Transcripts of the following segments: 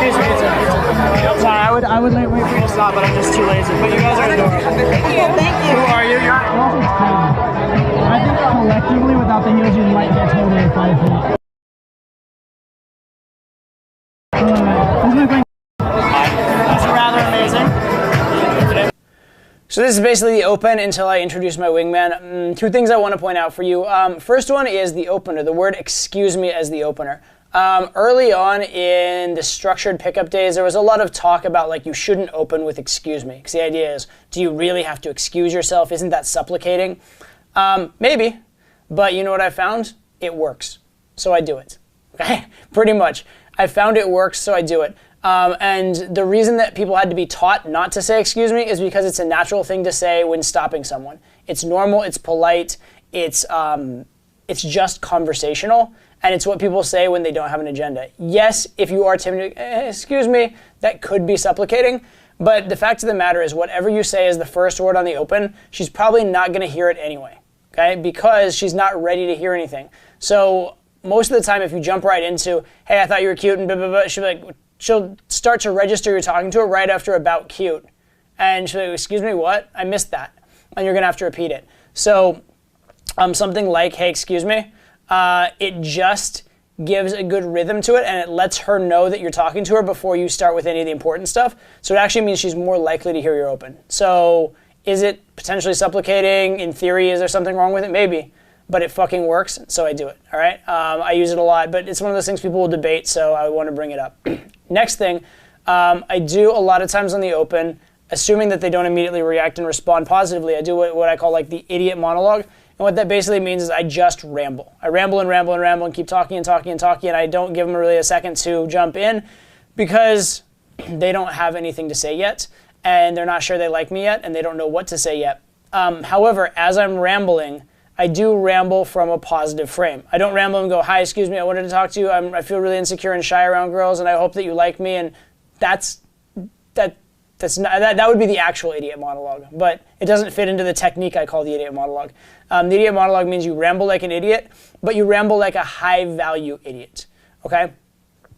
Excuse me, it's sorry, I would wait for you to stop, but I'm just too lazy. But you guys are adorable. Thank you. Who are you? I think collectively, without the heels, you might get totally 5 feet. That's rather amazing. So this is basically the open until I introduce my wingman. Two things I want to point out for you. First one is the opener, the word excuse me as the opener. Early on in the structured pickup days, there was a lot of talk about like you shouldn't open with excuse me. Because the idea is, do you really have to excuse yourself? Isn't that supplicating? Maybe, but you know what I found? It works. So I do it. Okay? Pretty much. I found it works, so I do it. And the reason that people had to be taught not to say excuse me is because it's a natural thing to say when stopping someone. It's normal, it's polite, it's just conversational, and it's what people say when they don't have an agenda. Yes, if you are timid, excuse me, that could be supplicating, but the fact of the matter is whatever you say is the first word on the open, she's probably not going to hear it anyway, okay? Because she's not ready to hear anything. So most of the time, if you jump right into, hey, I thought you were cute, and blah, blah, blah, she'll start to register you're talking to her right after about cute. And she'll be like, excuse me, what? I missed that. And you're going to have to repeat it. So something like, hey, excuse me, it just gives a good rhythm to it, and it lets her know that you're talking to her before you start with any of the important stuff. So it actually means she's more likely to hear you're open. So is it potentially supplicating? In theory, is there something wrong with it? Maybe. But it fucking works, so I do it, all right? I use it a lot, but it's one of those things people will debate, so I want to bring it up. Next thing, I do a lot of times on the open, assuming that they don't immediately react and respond positively, I do what I call like the idiot monologue. And what that basically means is I just ramble. I ramble and ramble and ramble and keep talking and talking and talking, and I don't give them really a second to jump in because they don't have anything to say yet, and they're not sure they like me yet, and they don't know what to say yet. However, as I'm rambling, I do ramble from a positive frame. I don't ramble and go, hi, excuse me, I wanted to talk to you. I feel really insecure and shy around girls, and I hope that you like me. And that would be the actual idiot monologue. But it doesn't fit into the technique I call the idiot monologue. The idiot monologue means you ramble like an idiot, but you ramble like a high-value idiot. Okay?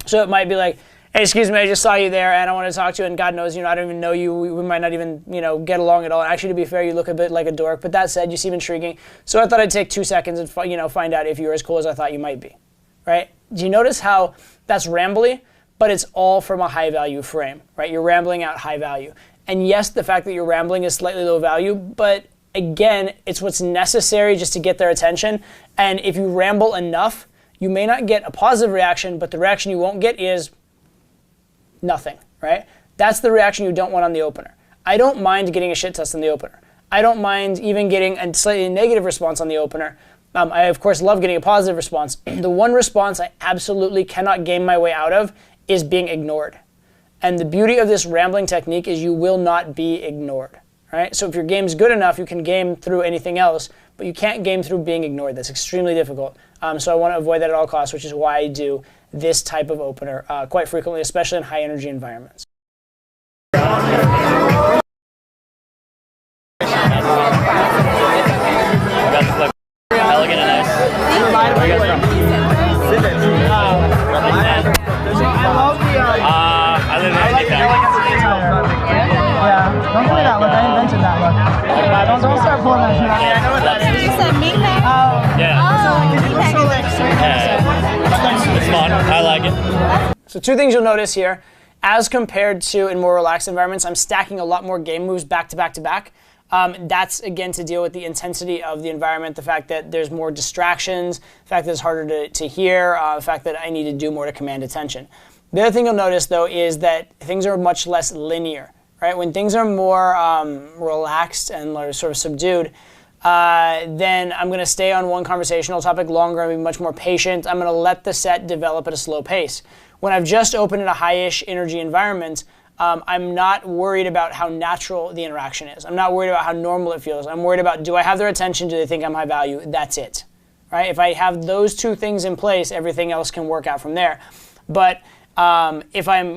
So it might be like, hey, excuse me, I just saw you there, and I want to talk to you, and God knows, I don't even know you. We might not even, get along at all. Actually, to be fair, you look a bit like a dork, but that said, you seem intriguing. So I thought I'd take 2 seconds and, find out if you're as cool as I thought you might be, right? Do you notice how that's rambly, but it's all from a high-value frame, right? You're rambling out high value. And yes, the fact that you're rambling is slightly low value, but again, it's what's necessary just to get their attention. And if you ramble enough, you may not get a positive reaction, but the reaction you won't get is nothing, right? That's the reaction you don't want on the opener. I don't mind getting a shit test on the opener. I don't mind even getting a slightly negative response on the opener. I, of course, love getting a positive response. The one response I absolutely cannot game my way out of is being ignored. And the beauty of this rambling technique is you will not be ignored, right? So if your game's good enough, you can game through anything else, but you can't game through being ignored. That's extremely difficult. So I want to avoid that at all costs, which is why I do this type of opener quite frequently, especially in high energy environments. Elegant and nice. Where are you guys from? I live in Anytown. Yeah, don't give me that look. I invented that look. Don't start pulling that shit out. I know what that is. You said meathead? Yeah. It's fun. I like it. So 2 things you'll notice here. As compared to in more relaxed environments, I'm stacking a lot more game moves back to back to back. That's, again, to deal with the intensity of the environment, the fact that there's more distractions, the fact that it's harder to hear, the fact that I need to do more to command attention. The other thing you'll notice, though, is that things are much less linear, right? When things are more relaxed and sort of subdued, then I'm going to stay on one conversational topic longer. I'm going to be much more patient. I'm going to let the set develop at a slow pace. When I've just opened in a high-ish energy environment, I'm not worried about how natural the interaction is. I'm not worried about how normal it feels. I'm worried about, do I have their attention? Do they think I'm high value? That's it, right? If I have those 2 things in place, everything else can work out from there. But if I'm,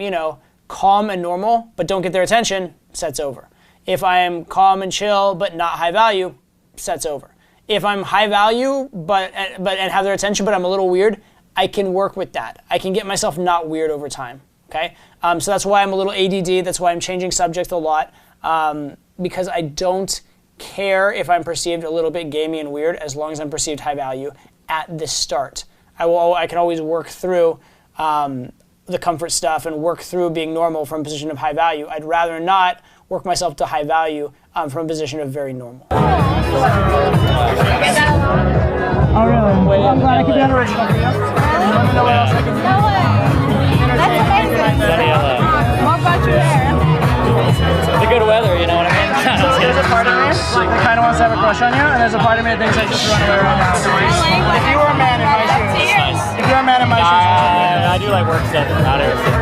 calm and normal, but don't get their attention, set's over. If I am calm and chill, but not high value, set's over. If I'm high value, but have their attention, but I'm a little weird, I can work with that. I can get myself not weird over time. okay? So that's why I'm a little ADD. That's why I'm changing subject a lot, because I don't care if I'm perceived a little bit gamey and weird as long as I'm perceived high value at the start. I can always work through the comfort stuff and work through being normal from a position of high value. I'd rather not work myself to high value from a position of very normal. Oh, really? Well, I'm glad I could be an original for you. You want to know what else I can do? No way. That's amazing. What brought you there? The good weather, you know what I mean? So there's a part of me that kind of wants to have a crush on you, and there's a part of me that thinks I should just run away right now. If you were a man in my shoes, Nice. if you were a man in my shoes, I do like work stuff, not everything.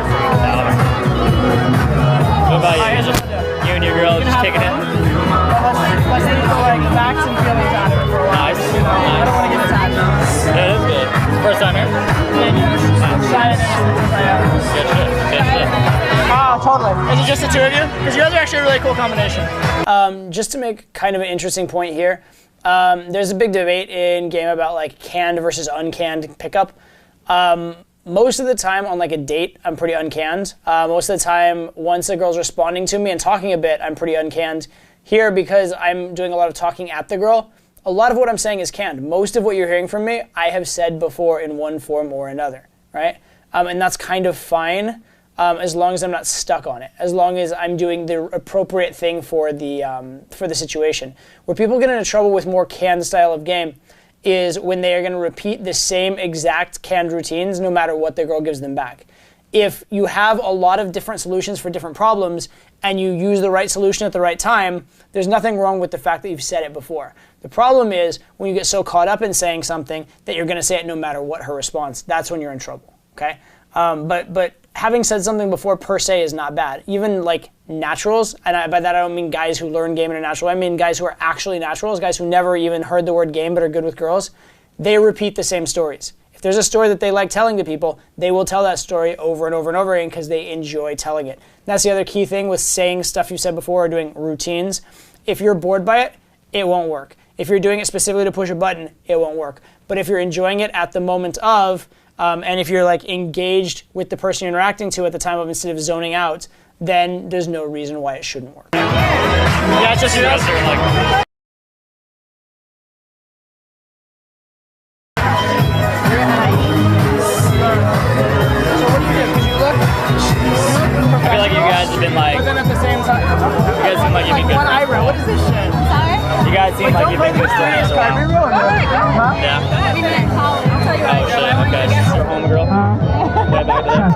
What about you? Just you and your girl just kicking it? let's say you go like facts and feelings out of it for a while. Nice. I don't want to get attached. Yeah, that's good. First time here? Shy and innocent as I am. Good shit. Good shit. Oh, totally. Is it just the two of you? Because you guys are actually a really cool combination. Just to make kind of an interesting point here, there's a big debate in game about like canned versus uncanned pickup. Most of the time on like a date, I'm pretty uncanned. Most of the time, once a girl's responding to me and talking a bit, I'm pretty uncanned. Here, because I'm doing a lot of talking at the girl, a lot of what I'm saying is canned. Most of what you're hearing from me, I have said before in one form or another, right? And that's kind of fine, as long as I'm not stuck on it. As long as I'm doing the appropriate thing for the situation. Where people get into trouble with more canned style of game is when they are going to repeat the same exact canned routines no matter what the girl gives them back. If you have a lot of different solutions for different problems and you use the right solution at the right time, there's nothing wrong with the fact that you've said it before. The problem is when you get so caught up in saying something that you're going to say it no matter what her response. That's when you're in trouble, okay? But having said something before per se is not bad. Even like naturals, and by that I don't mean guys who learn game in a natural way, I mean guys who are actually naturals, guys who never even heard the word game but are good with girls, they repeat the same stories. If there's a story that they like telling to people, they will tell that story over and over and over again because they enjoy telling it. That's the other key thing with saying stuff you said before or doing routines. If you're bored by it, it won't work. If you're doing it specifically to push a button, it won't work. But if you're enjoying it at the moment of, and if you're like engaged with the person you're interacting to at the time of instead of zoning out, then there's no reason why it shouldn't work. Yeah, it's just you guys are like. I feel like you guys have been like. But then at the same time, You guys seem like you've been good. one eyebrow. What is this shit? Sorry? You guys seem like you've been good friends for a while. Yeah. We met in college. I'll tell you Oh shit. Okay. She's your homegirl. Yeah, back to that.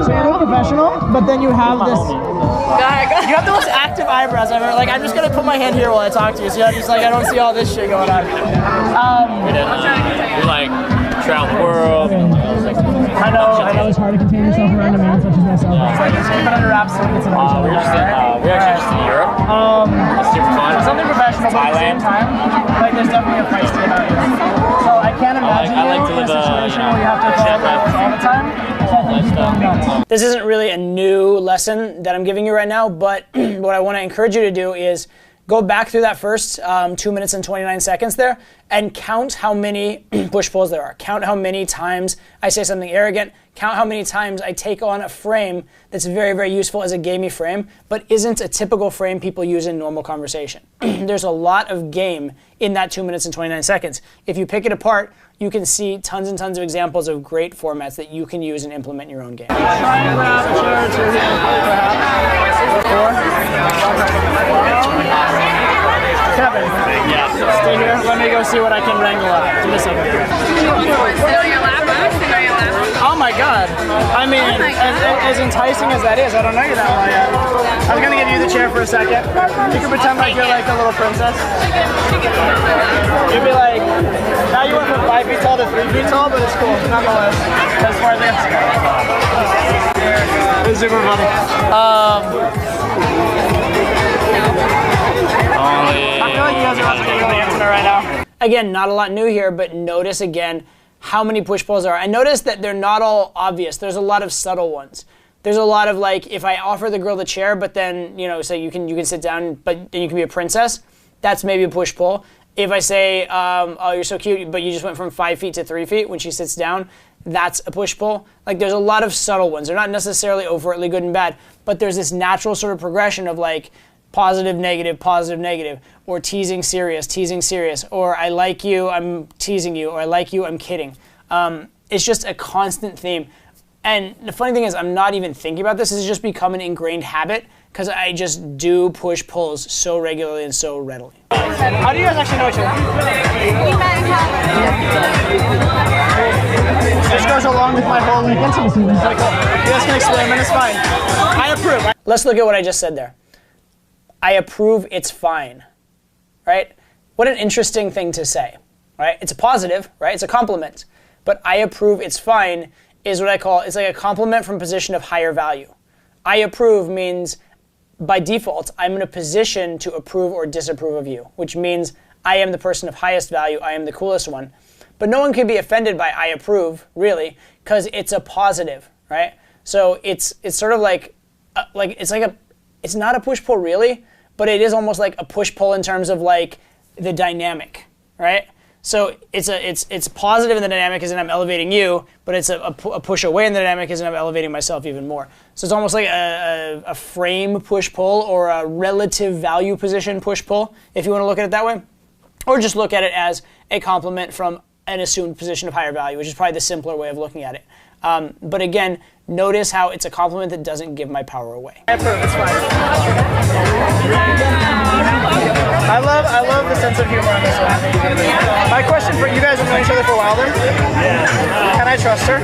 So you're real professional, but then you have this. God. You have the most active eyebrows ever. Like I'm just gonna put my hand here while I talk to you, so you're just like I don't see all this shit going on. And then you like travel the world. I know it's hard to contain yourself around a man such as myself. It's like just keep it under wraps so we get to know each other. We're actually just in Europe. It's super fun. Something professional, but at the same time, like there's definitely a feisty about you. So I can't imagine I like you to in a live situation where you have to follow the rules all the time. So I think you're going nuts. This isn't really a new lesson that I'm giving you right now, but what I want to encourage you to do is go back through that first 2 minutes and 29 seconds there and count how many push-pulls there are. Count how many times I say something arrogant. Count how many times I take on a frame that's very, very useful as a gamey frame, but isn't a typical frame people use in normal conversation. There's a lot of game in that 2 minutes and 29 seconds. If you pick it apart, you can see tons and tons of examples of great formats that you can use and implement in your own game. Kevin, stay here. Let me go see what I can wrangle out. Do this over here. Oh my god. I mean, as enticing as that is, I don't know you that well yet. I was gonna give you the chair for a second. You can pretend like you're like a little princess. You'd be like, now you went from 5 feet tall to 3 feet tall, but it's cool, nonetheless. That's where they It's super funny. I feel like you guys are about to get really intimate right now. Again, not a lot new here, but notice again how many push-pulls there are. I notice that they're not all obvious. There's a lot of subtle ones. There's a lot of like, if I offer the girl the chair, but then, you know, say you can sit down, but then you can be a princess, that's maybe a push-pull. If I say, oh, you're so cute, but you just went from 5 feet to 3 feet when she sits down, that's a push-pull. Like, there's a lot of subtle ones. They're not necessarily overtly good and bad, but there's this natural sort of progression of like positive, negative, or teasing, serious, or I like you, I'm teasing you, or I like you, I'm kidding. It's just a constant theme. And the funny thing is, I'm not even thinking about this. This has just become an ingrained habit because I just do push-pulls so regularly and so readily. How do you guys actually know each other? We met in college. This goes along with my whole like intimacy. You guys can experiment, it's fine. I approve. Let's look at what I just said there. I approve, it's fine, right? What an interesting thing to say, right? It's a positive, right? It's a compliment. But I approve, it's fine is what I call, it's like a compliment from a position of higher value. I approve means, by default, I'm in a position to approve or disapprove of you, which means I am the person of highest value, I am the coolest one. But no one can be offended by I approve, really, because it's a positive, right? So it's sort of like it's not a push-pull really, but it is almost like a push-pull in terms of like the dynamic, right? So it's positive in the dynamic as in I'm elevating you, but it's a push away in the dynamic as in I'm elevating myself even more. So it's almost like a frame push-pull or a relative value position push-pull, if you want to look at it that way. Or just look at it as a compliment from an assumed position of higher value, which is probably the simpler way of looking at it. But again, notice how it's a compliment that doesn't give my power away. I approve, it's fine. I love the sense of humor on this one. My question for you guys have known each other for a while then? Yeah. Can I trust her?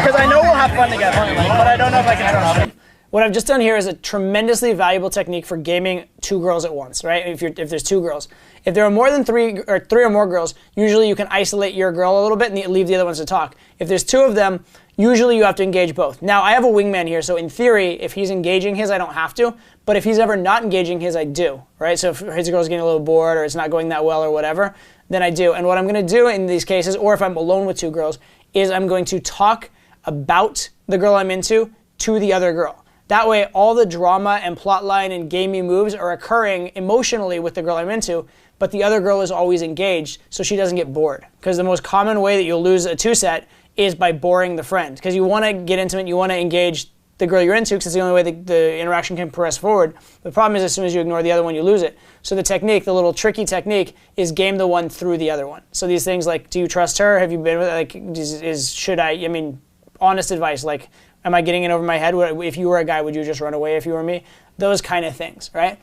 Because I know we'll have fun together, but I don't know if I can trust her. What I've just done here is a tremendously valuable technique for gaming two girls at once, right? If there's two girls. If there are more than three or more girls, usually you can isolate your girl a little bit and leave the other ones to talk. If there's two of them, usually you have to engage both. Now, I have a wingman here, so in theory, if he's engaging his, I don't have to. But if he's ever not engaging his, I do, right? So if his girl's getting a little bored or it's not going that well or whatever, then I do. And what I'm going to do in these cases, or if I'm alone with two girls, is I'm going to talk about the girl I'm into to the other girl. That way, all the drama and plotline and gamey moves are occurring emotionally with the girl I'm into, but the other girl is always engaged, so she doesn't get bored. Because the most common way that you'll lose a two-set is by boring the friend. Because you want to get intimate, you want to engage the girl you're into, because it's the only way the interaction can progress forward. The problem is as soon as you ignore the other one, you lose it. So the technique, the little tricky technique, is game the one through the other one. So these things like, do you trust her? Have you been with her? Like, should I mean, honest advice, like, am I getting in over my head? If you were a guy, would you just run away if you were me? Those kind of things, right?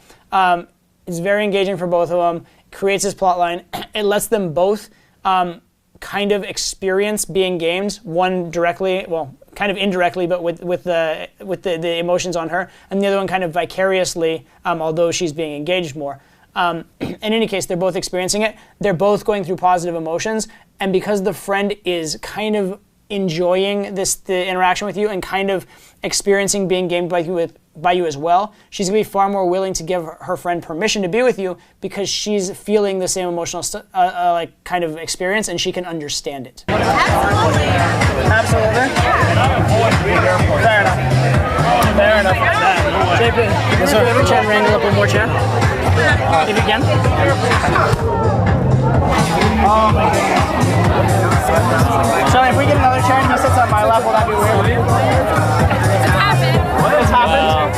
It's very engaging for both of them. It creates this plot line. It lets them both kind of experience being gamed, one directly, well, kind of indirectly, but with the emotions on her, and the other one kind of vicariously, although she's being engaged more. In any case, they're both experiencing it. They're both going through positive emotions, and because the friend is kind of enjoying the interaction with you and kind of experiencing being gamed by you as well, she's going to be far more willing to give her friend permission to be with you because she's feeling the same emotional like kind of experience and she can understand it. Absolutely. Absolutely. Fair enough. Fair enough. JP, can you ever chat wrangle up one more chair? If you can. Oh my goodness. Shelly, if we get another chair and he sits on my lap, will that be weird? It's happened.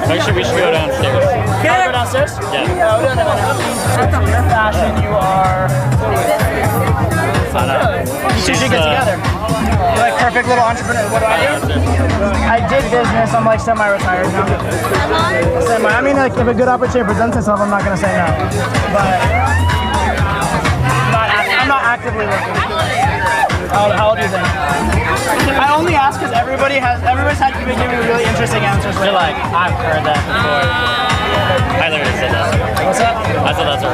Actually, we should go downstairs. Can I go downstairs? Yeah. No, we don't have enough. Your fashion, you are... You two should get together. You're like perfect little entrepreneur. What do I do? I did business. I'm like semi-retired now. I mean, like if a good opportunity presents itself, I'm not going to say no. But... I'm not actively looking. How old do you think? I only ask because everybody's had been giving me really interesting answers. You're like, I've heard that before. I literally said that. What's that? I said that's her.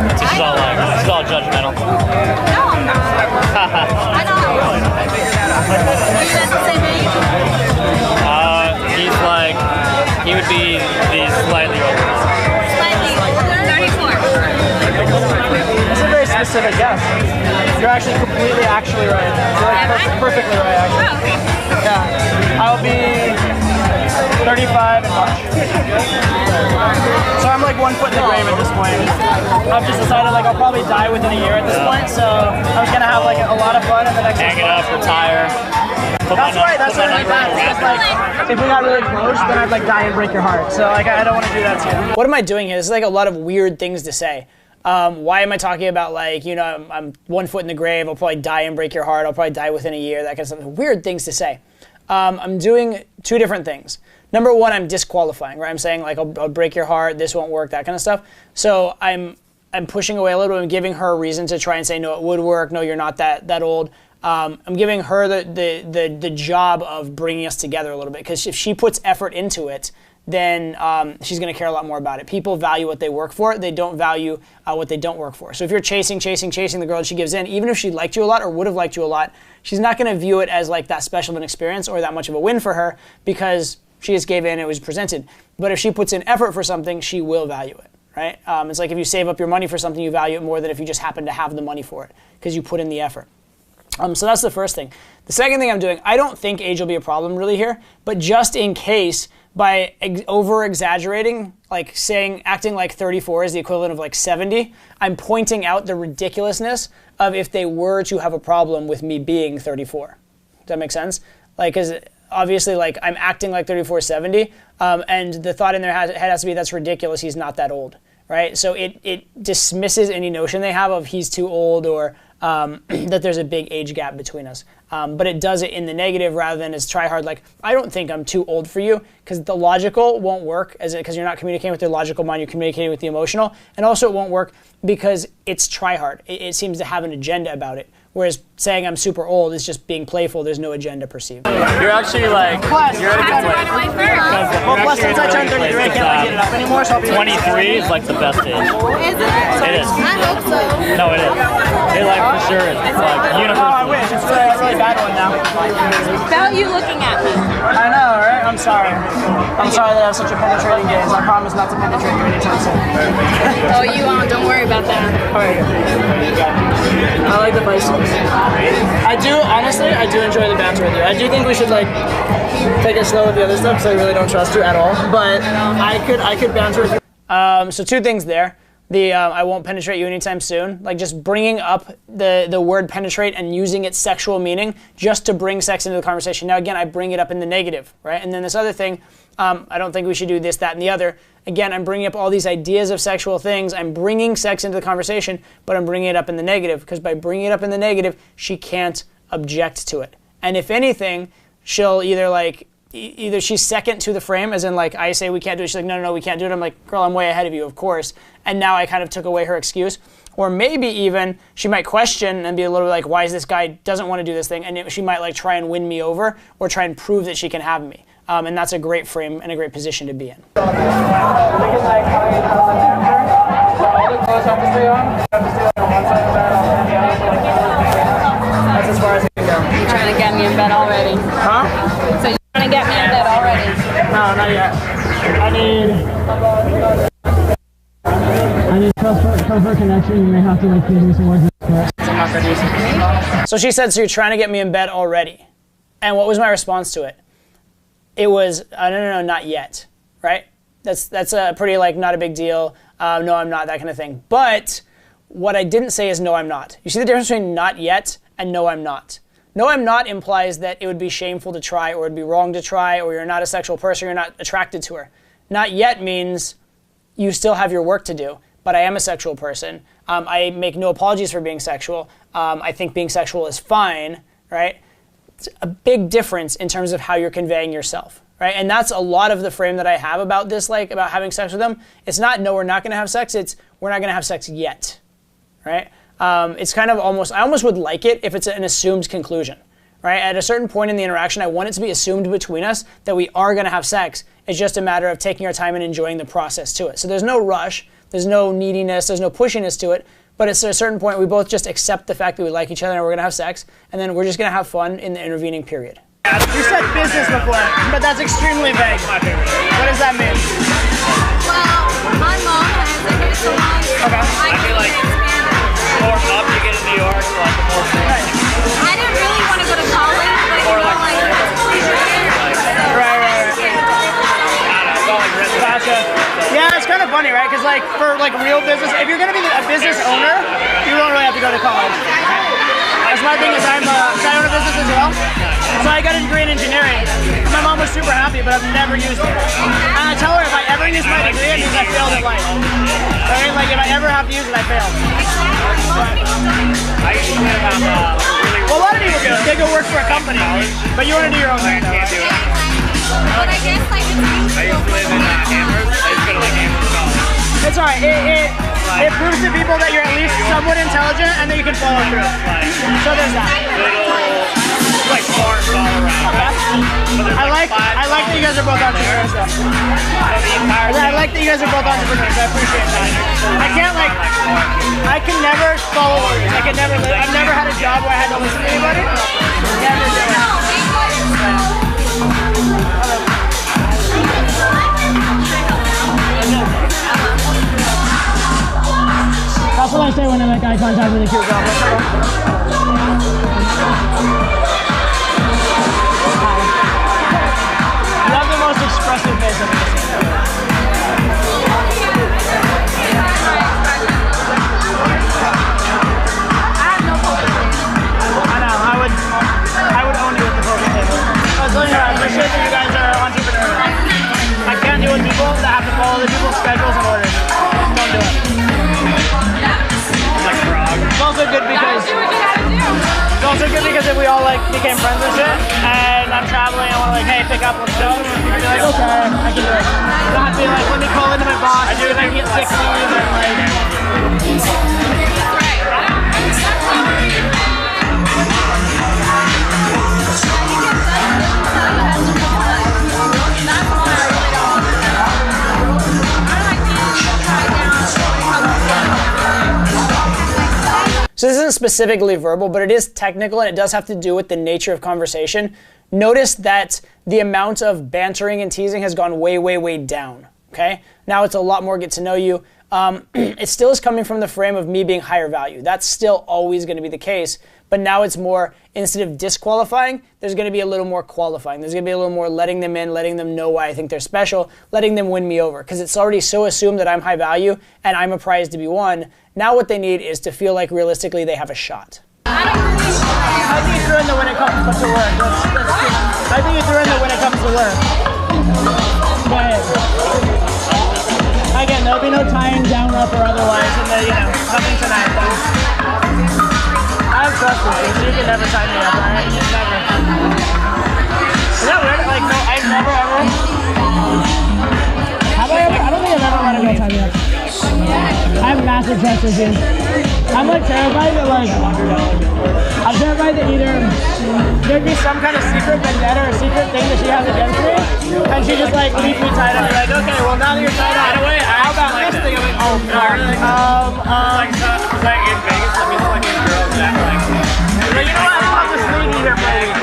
This is all judgmental. No, I'm not. I don't know. Are you guys the same age? He's like, he would be the slightly older. Slightly older? 34. That's a very specific guess. You're actually completely actually right. You're like perfectly right, actually. Oh, okay. Yeah. I'll be 35 in March. So I'm like one foot in the grave at this point. I've just decided like I'll probably die within a year at this point, so I'm just gonna have like a lot of fun in the next. Hang it up, retire. That's right. That's what I thought. Like, if we got really close, then I'd like die and break your heart. So like I don't want to do that to you. What am I doing here? This is like a lot of weird things to say. Why am I talking about like, you know, I'm 1 foot in the grave, I'll probably die and break your heart, I'll probably die within a year, that kind of stuff. Weird things to say. I'm doing two different things. Number one, I'm disqualifying, right? I'm saying like, I'll break your heart, this won't work, that kind of stuff. So I'm pushing away a little bit, I'm giving her a reason to try and say, no, it would work, no, you're not that old. I'm giving her the job of bringing us together a little bit, because if she puts effort into it, then she's going to care a lot more about it. People value what they work for. They don't value what they don't work for. So if you're chasing the girl and she gives in, even if she liked you a lot or would have liked you a lot, she's not going to view it as like that special of an experience or that much of a win for her, because she just gave in and it was presented. But if she puts in effort for something, she will value it, right? It's like if you save up your money for something, you value it more than if you just happen to have the money for it, because you put in the effort. So that's the first thing. The second thing I'm doing, I don't think age will be a problem really here, but just in case, by over-exaggerating, like acting like 34 is the equivalent of like 70, I'm pointing out the ridiculousness of if they were to have a problem with me being 34. Does that make sense? Like, because obviously, like, I'm acting like 34, 70, and the thought in their head has to be, that's ridiculous, he's not that old, right? So it dismisses any notion they have of he's too old or that there's a big age gap between us. But it does it in the negative rather than as try hard, like, I don't think I'm too old for you, because the logical won't work because you're not communicating with your logical mind, you're communicating with the emotional. And also it won't work because it's try hard. It seems to have an agenda about it. Whereas saying I'm super old is just being playful, there's no agenda perceived. You're actually like, you're in a good place. Well, plus since I turned 33, I can't like get it up anymore, so I'll be 23 is like the best age. Is it? It is. I hope so. No, it is. It like for sure is. It's like Oh, I universal. wish. It's a really bad one now. About you looking at me. I know, right? I'm sorry. I'm sorry that I have such a penetrating gaze. I promise not to penetrate you anytime soon. Oh, you won't. Don't worry about that. Alright. I like the bicycles. I do, honestly, I do enjoy the banter with you. I do think we should, like, take it slow with the other stuff, because I really don't trust you at all. But I could banter with you. So two things there. I won't penetrate you anytime soon. Like, just bringing up the word penetrate and using its sexual meaning just to bring sex into the conversation. Now, again, I bring it up in the negative, right? And then this other thing, I don't think we should do this, that, and the other. Again, I'm bringing up all these ideas of sexual things. I'm bringing sex into the conversation, but I'm bringing it up in the negative, because by bringing it up in the negative, she can't object to it. And if anything, she'll either she's second to the frame, as in like I say we can't do it, she's like, no, we can't do it. I'm like, girl, I'm way ahead of you, of course. And now I kind of took away her excuse. Or maybe even she might question and be a little bit like, why is this guy doesn't want to do this thing? And she might like try and win me over or try and prove that she can have me. And that's a great frame and a great position to be in. That's as far as I can go. You're trying to get me in bed already. Huh? So you're trying to get me in bed already. No, not yet. I need trust for connection. You may have to like give me some words. I'm not that easy. So she said, so you're trying to get me in bed already. And what was my response to it? It was, no, not yet, right? That's a pretty like not a big deal. No, I'm not, that kind of thing. But what I didn't say is no, I'm not. You see the difference between not yet and no, I'm not. No, I'm not implies that it would be shameful to try, or it'd be wrong to try, or you're not a sexual person, or you're not attracted to her. Not yet means you still have your work to do, but I am a sexual person. I make no apologies for being sexual. I think being sexual is fine, right? It's a big difference in terms of how you're conveying yourself, right? And that's a lot of the frame that I have about this, like about having sex with them. It's not, no, we're not gonna have sex, it's, we're not gonna have sex yet, right? It's kind of I almost would like it if it's an assumed conclusion, right? At a certain point in the interaction, I want it to be assumed between us that we are gonna have sex. It's just a matter of taking our time and enjoying the process to it. So there's no rush, there's no neediness, there's no pushiness to it, but it's at a certain point we both just accept the fact that we like each other and we're gonna have sex, and then we're just gonna have fun in the intervening period. You said business before, but that's extremely vague. What does that mean? Well, my mom has a hair salon. Okay. I feel like the more up you get in New York, like the more Right. I didn't really want to go to college, but you know, like, Right. I don't know, it's all like Gotcha. Yeah, it's kind of funny. funny, right? Because like for like real business, if you're gonna be a business owner, you don't really have to go to college. That's my thing is I own a business as well. So I got a degree in engineering. My mom was super happy, but I've never used it. And I tell her if I ever use my degree, it means I failed at life. Right? Like if I ever have to use it, I failed. I used to have Well, a lot of people do. They go work for a company, but you want to do your own thing. can't do it. But I guess like it's I used to live in Amherst. I used to go to like Amherst College. It's alright. It proves to people that you're at least somewhat intelligent and that you can follow through. So there's that. Like bars all around. I like that you guys are both entrepreneurs though. I like that you guys are both entrepreneurs. I appreciate that. I can never follow orders. I can never live. I've never had a job where I had to listen to anybody. Never do it. That's what I say when I make eye contact with a cute girl. You have the most expressive face I've ever seen. I have no poker face. I know, I would own you at the poker table. I was telling you, I appreciate that you guys are entrepreneurs. I can't deal with people that have to follow other people's schedules and orders. Don't do it. Like frog. It's also good because Do what you gotta do. it's also good because if we all like became friends and shit, and I'm traveling, I want to like, hey, pick up, let's go. You'd be like, okay, I can do it. Not be like, let me call into my boss, I do it, I get sick leave, and like. So this isn't specifically verbal, but it is technical and it does have to do with the nature of conversation. Notice that the amount of bantering and teasing has gone way, way, way down, okay? Now it's a lot more get to know you. It still is coming from the frame of me being higher value. That's still always going to be the case, but now it's more, instead of disqualifying, there's going to be a little more qualifying. There's going to be a little more letting them in, letting them know why I think they're special, letting them win me over, because it's already so assumed that I'm high value and I'm a prize to be won. Now what they need is to feel like realistically they have a shot. I think you threw in the when it comes to work. I think you threw in the when it comes to work. Go ahead. Again, there'll be no tying down up or otherwise, and nothing tonight. Though. I have trust with you, so you can never tie me up, alright? Never. Is that weird? Like, no, I've never ever. Have I ever? I don't think I've ever let a girl tie me up. I have massive trust issues. I'm like terrified that I'm terrified that either there'd be some kind of secret vendetta or secret thing that she has against me, and she just like leaves me tied up. Like, okay, well now that you're tied up, how about this thing? I'm like, oh god. Like in Vegas, let me fucking girls that But you know what? I'll just leave you here for a week.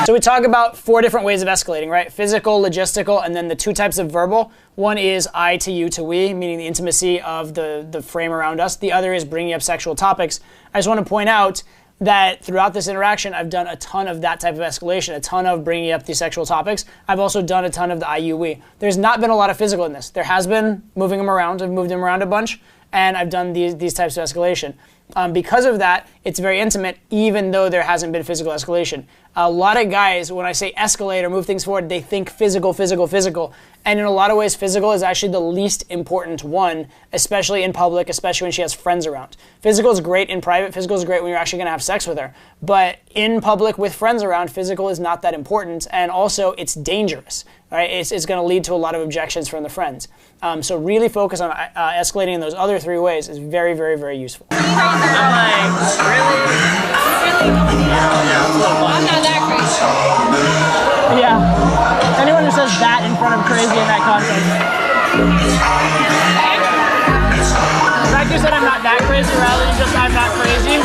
So we talk about 4 different ways of escalating, right? Physical, logistical, and then the 2 types of verbal. One is I to you to we, meaning the intimacy of the frame around us. The other is bringing up sexual topics. I just want to point out that throughout this interaction, I've done a ton of that type of escalation, a ton of bringing up these sexual topics. I've also done a ton of the I, you, we. There's not been a lot of physical in this. There has been moving them around. I've moved them around a bunch, and I've done these types of escalation. Because of that, it's very intimate, even though there hasn't been physical escalation. A lot of guys, when I say escalate or move things forward, they think physical, physical, physical. And in a lot of ways, physical is actually the least important one, especially in public, especially when she has friends around. Physical is great in private. Physical is great when you're actually going to have sex with her. But in public with friends around, physical is not that important. And also, it's dangerous. Right? It's going to lead to a lot of objections from the friends. So really focus on escalating in those other 3 ways is very, very, very useful. I'm not that crazy. Yeah. Anyone who says that in front of crazy in that context. The fact you said I'm not that crazy rather than just I'm not crazy,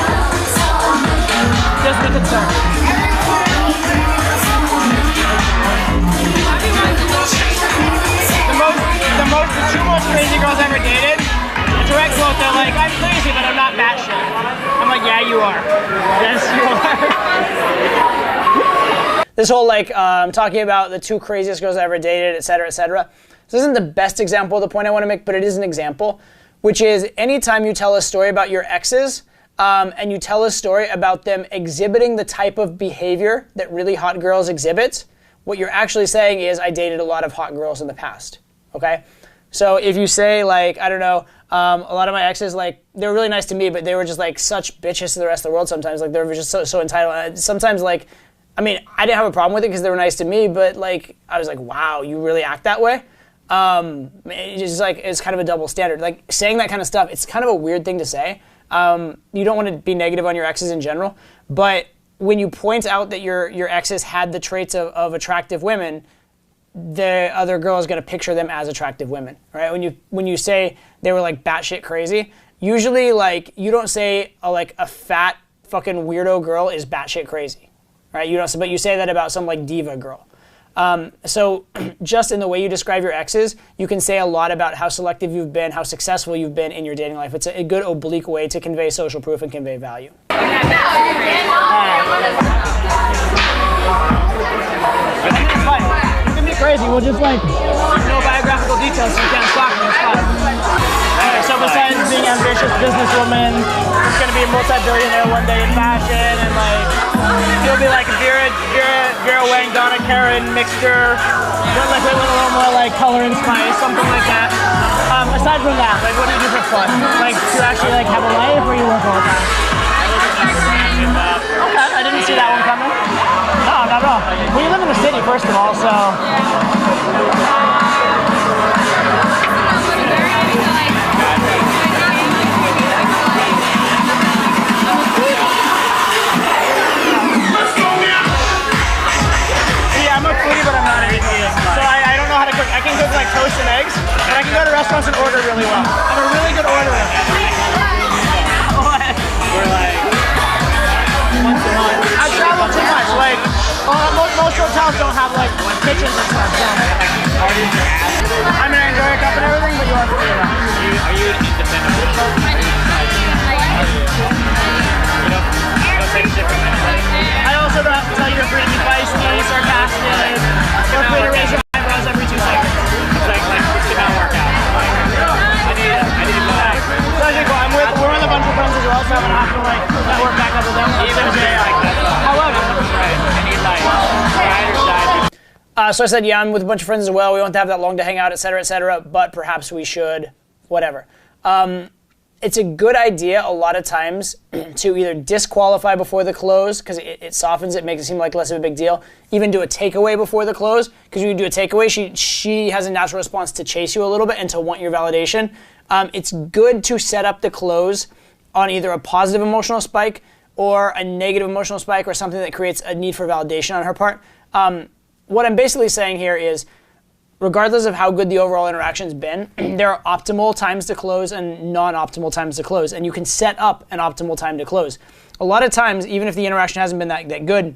gives me concern. The 2 most crazy girls I ever dated, a direct quote, they're like, I'm crazy, but I'm not batshit. I'm like, yeah, you are. Yes, you are. This whole I'm talking about the 2 craziest girls I ever dated, et cetera, et cetera. this isn't the best example of the point I want to make, but it is an example, which is anytime you tell a story about your exes, and you tell a story about them exhibiting the type of behavior that really hot girls exhibit, what you're actually saying is, I dated a lot of hot girls in the past, okay? So if you say, like, I don't know, a lot of my exes, like, they were really nice to me, but they were just, like, such bitches to the rest of the world sometimes. Like, they were just so entitled. Sometimes, like, I mean, I didn't have a problem with it because they were nice to me, but, like, I was like, wow, you really act that way? It's just, like, it's kind of a double standard. Like, saying that kind of stuff, it's kind of a weird thing to say. You don't want to be negative on your exes in general, but when you point out that your exes had the traits of attractive women, the other girl is going to picture them as attractive women, right? When you say they were like batshit crazy, usually like you don't say a fat fucking weirdo girl is batshit crazy, right? You don't, but you say that about some like diva girl. So just in the way you describe your exes, you can say a lot about how selective you've been, how successful you've been in your dating life. It's a good oblique way to convey social proof and convey value. Crazy. We'll just like no biographical details so you can't stalk me. It's fine. Alright, so besides being ambitious businesswoman, it's gonna be a multi-billionaire one day in fashion, and like you'll be like a Vera Wang, Donna Karen mixture, with a little more like color and spice, something like that. Aside from that, like what do you do for fun? Like to actually like have a life, or you work all the time? Okay, I didn't see that one coming. No, not at all. Well, you live in the city, first of all, so. Yeah, I'm a foodie, but I'm not an idiot. So I don't know how to cook. I can cook like toast and eggs, and I can go to restaurants and order really well. I'm a really good orderer. What? We're like, once a month. I travel too much. Like, most hotels don't have like kitchens and stuff. So. I mean, I enjoy a cup and everything, but you have to be around. Are you an independent? You don't take shit from anybody? I also don't have to tell you you're free to be feisty, sarcastic, or free to raise your eyebrows every 2 seconds. Like this cannot work out. I need to go out. So actually cool. We're with a bunch of friends as well, so I'm gonna have to like network back up with them. Even if they like that. However, right. I need like ride or die. So I said, yeah, I'm with a bunch of friends as well. We won't have that long to hang out, et cetera, but perhaps we should, whatever. It's a good idea a lot of times to either disqualify before the close, because it softens it, makes it seem like less of a big deal. Even do a takeaway before the close, because when you do a takeaway, she has a natural response to chase you a little bit and to want your validation. It's good to set up the close on either a positive emotional spike or a negative emotional spike, or something that creates a need for validation on her part. What I'm basically saying here is, regardless of how good the overall interaction's been, there are optimal times to close and non-optimal times to close, and you can set up an optimal time to close. A lot of times, even if the interaction hasn't been that good,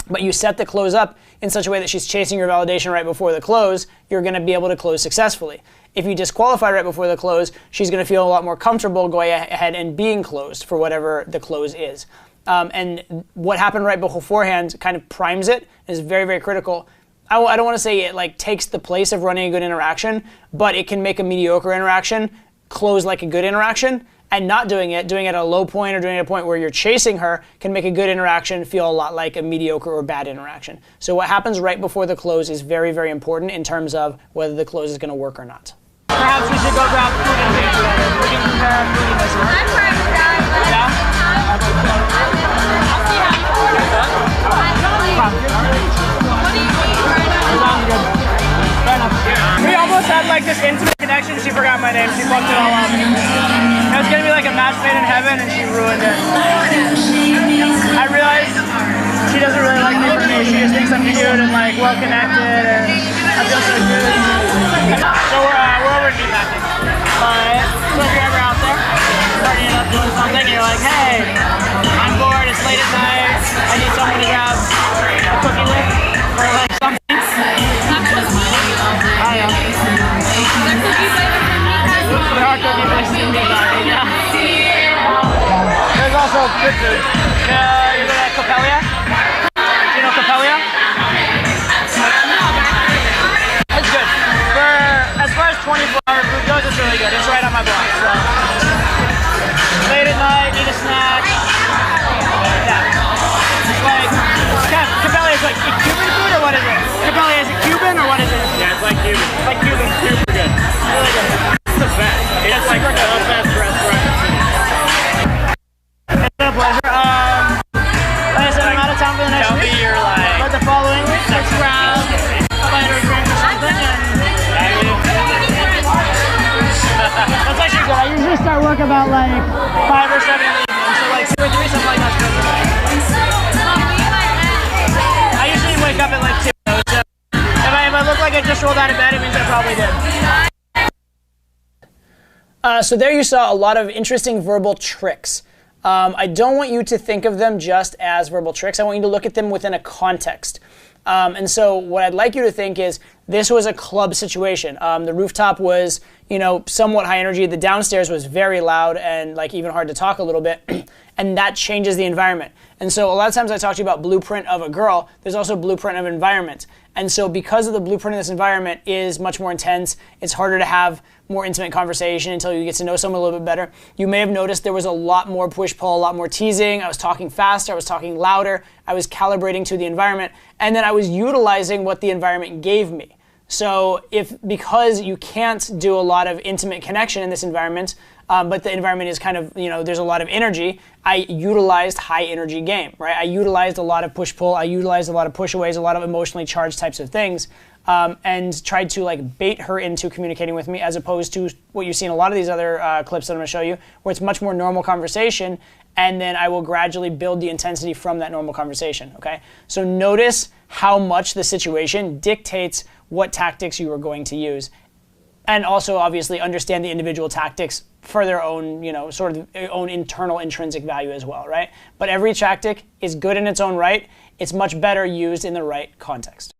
but you set the close up in such a way that she's chasing your validation right before the close, you're going to be able to close successfully. If you disqualify right before the close, she's going to feel a lot more comfortable going ahead and being closed for whatever the close is. And what happened right beforehand kind of primes it, is very, very critical. I don't want to say it like takes the place of running a good interaction, but it can make a mediocre interaction close like a good interaction, and not doing it at a low point or doing it at a point where you're chasing her can make a good interaction feel a lot like a mediocre or bad interaction. So what happens right before the close is very, very important in terms of whether the close is going to work or not. perhaps we should go grab food and drink together. We can compare our food in this one. I'm from Yeah? I'll see how Sounds good. Fair enough. We almost had like this intimate connection. She forgot my name. She fucked it all up. It was gonna be like a match made in heaven, and she ruined it. I realized she doesn't really like me for me. She just thinks I'm cute and like well connected, and I feel so good. So we're over to meatpacking. So if you're ever out there, starting up doing something, and you're like, hey, I'm bored. It's late at night. I need someone to grab a cookie with, or like something. I know. There are cookie places in meatpacking, yeah. There's also good food. You go to Copelia? Do you know Copelia? It's good. like 5 or 7 in the evening. So like 2 or 3, something like that's good for me. I usually wake up at like 2. So if I look like I just rolled out of bed, it means I probably did. So there you saw a lot of interesting verbal tricks. I don't want you to think of them just as verbal tricks. I want you to look at them within a context. And so what I'd like you to think is this was a club situation. The rooftop was, somewhat high energy. The downstairs was very loud and like even hard to talk a little bit. And that changes the environment. And so a lot of times I talk to you about blueprint of a girl. There's also blueprint of environment. And so because of the blueprint of this environment is much more intense, it's harder to have more intimate conversation until you get to know someone a little bit better. You may have noticed there was a lot more push-pull, a lot more teasing. I was talking faster, I was talking louder, I was calibrating to the environment, and then I was utilizing what the environment gave me. So because you can't do a lot of intimate connection in this environment, but the environment is kind of, there's a lot of energy, I utilized high energy game, right? I utilized a lot of push-pull, I utilized a lot of push-aways, a lot of emotionally charged types of things, and tried to like bait her into communicating with me, as opposed to what you see in a lot of these other clips that I'm going to show you, where it's much more normal conversation, and then I will gradually build the intensity from that normal conversation, okay? So notice how much the situation dictates what tactics you are going to use. And also, obviously, understand the individual tactics for their own, sort of own internal intrinsic value as well, right? But every tactic is good in its own right. It's much better used in the right context.